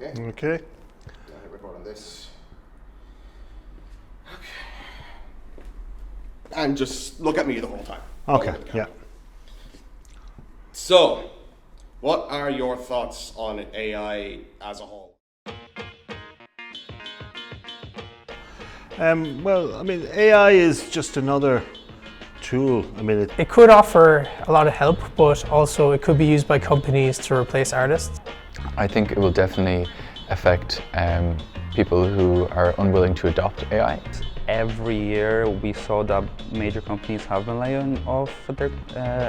Okay. Okay. Hit record on this. Okay. And just look at me the whole time. Okay, yeah. So, what are your thoughts on AI as a whole? Well, I mean, AI is just another tool. I mean, It could offer a lot of help, but also it could be used by companies to replace artists. I think it will definitely affect people who are unwilling to adopt AI. Every year we saw that major companies have been laying off their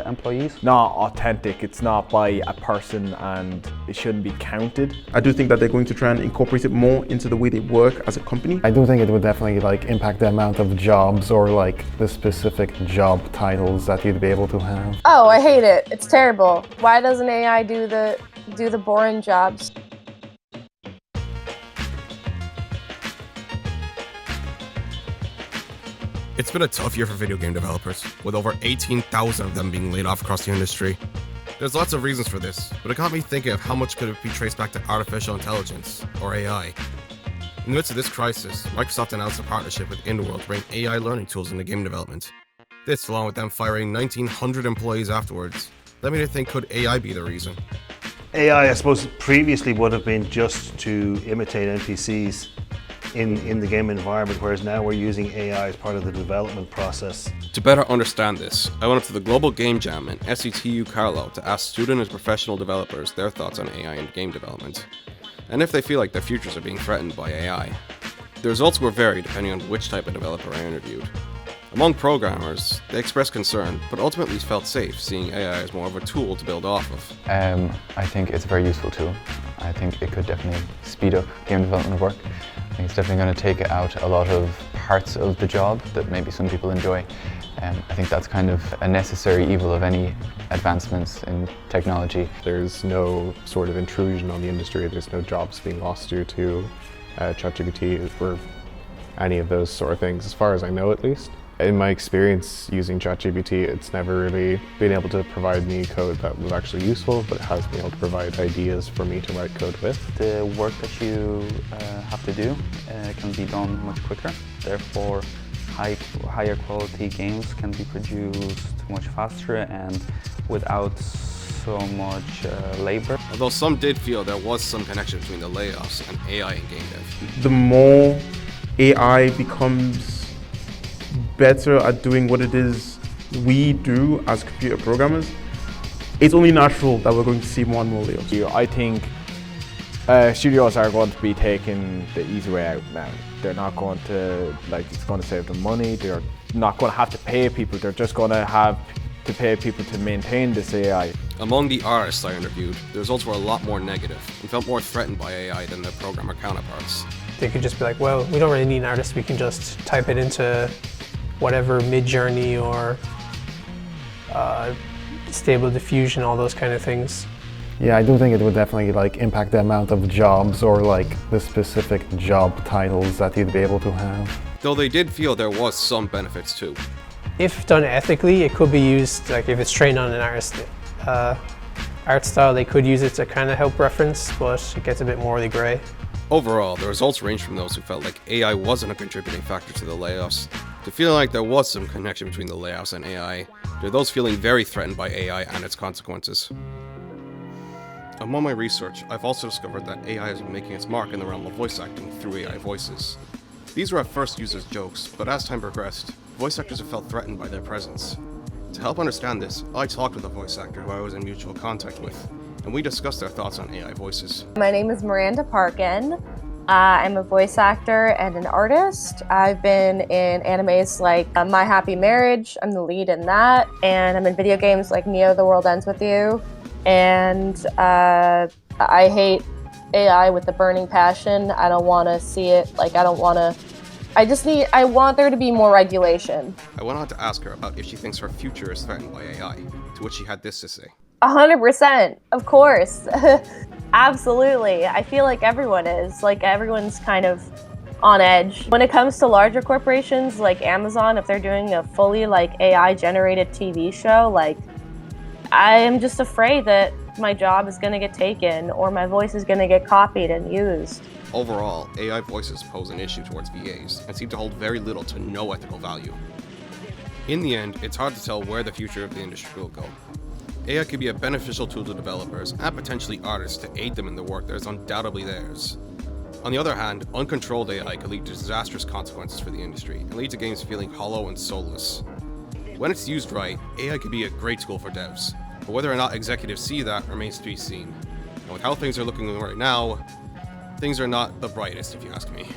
employees. Not authentic, it's not by a person and it shouldn't be counted. I do think that they're going to try and incorporate it more into the way they work as a company. I do think it would definitely impact the amount of jobs or the specific job titles that you'd be able to have. Oh, I hate it. It's terrible. Why doesn't AI do the boring jobs? It's been a tough year for video game developers, with over 18,000 of them being laid off across the industry. There's lots of reasons for this, but it got me thinking of how much could it be traced back to artificial intelligence, or AI. In the midst of this crisis, Microsoft announced a partnership with Indworld to bring AI learning tools into game development. This, along with them firing 1,900 employees afterwards, led me to think, could AI be the reason? AI, I suppose, previously would have been just to imitate NPCs in the game environment, whereas now we're using AI as part of the development process. To better understand this, I went up to the Global Game Jam in SETU Carlow to ask student and professional developers their thoughts on AI in game development, and if they feel like their futures are being threatened by AI. The results were varied depending on which type of developer I interviewed. Among programmers, they expressed concern, but ultimately felt safe, seeing AI as more of a tool to build off of. I think it's a very useful tool. I think it could definitely speed up game development work. I think it's definitely going to take out a lot of parts of the job that maybe some people enjoy. I think that's kind of a necessary evil of any advancements in technology. There's no sort of intrusion on the industry. There's no jobs being lost due to ChatGPT or any of those sort of things, as far as I know at least. In my experience using ChatGPT, it's never really been able to provide me code that was actually useful, but it has been able to provide ideas for me to write code with. The work that you have to do can be done much quicker. Therefore, higher quality games can be produced much faster and without so much labor. Although some did feel there was some connection between the layoffs and AI in game dev. The more AI becomes better at doing what it is we do as computer programmers, it's only natural that we're going to see more and more layoffs. I think studios are going to be taking the easy way out now. They're not going to, it's going to save them money. They're not going to have to pay people. They're just going to have to pay people to maintain this AI. Among the artists I interviewed, the results were a lot more negative and felt more threatened by AI than their programmer counterparts. They could just be like, well, we don't really need an artist. We can just type it into whatever Mid-Journey or Stable Diffusion, all those kind of things. Yeah, I do think it would definitely impact the amount of jobs or the specific job titles that you'd be able to have. Though they did feel there was some benefits too. If done ethically, it could be used, if it's trained on an artist art style, they could use it to kind of help reference, but it gets a bit morally grey. Overall, the results ranged from those who felt like AI wasn't a contributing factor to the layoffs, to feeling like there was some connection between the layoffs and AI, to those feeling very threatened by AI and its consequences. Among my research, I've also discovered that AI has been making its mark in the realm of voice acting through AI voices. These were at first used as jokes, but as time progressed, voice actors have felt threatened by their presence. To help understand this, I talked with a voice actor who I was in mutual contact with, and we discussed their thoughts on AI voices. My name is Miranda Parkin. I'm a voice actor and an artist. I've been in animes like My Happy Marriage, I'm the lead in that, and I'm in video games like Neo The World Ends With You, and I hate AI with a burning passion. I don't want to see it, I want there to be more regulation. I went on to ask her about if she thinks her future is threatened by AI, to which she had this to say. 100%, of course. Absolutely. I feel like everyone is. Everyone's kind of on edge. When it comes to larger corporations like Amazon, if they're doing a fully AI generated TV show, I am just afraid that my job is going to get taken or my voice is going to get copied and used. Overall, AI voices pose an issue towards VAs and seem to hold very little to no ethical value. In the end, it's hard to tell where the future of the industry will go. AI could be a beneficial tool to developers and potentially artists to aid them in the work that is undoubtedly theirs. On the other hand, uncontrolled AI could lead to disastrous consequences for the industry and lead to games feeling hollow and soulless. When it's used right, AI could be a great tool for devs, but whether or not executives see that remains to be seen. And with how things are looking right now, things are not the brightest, if you ask me.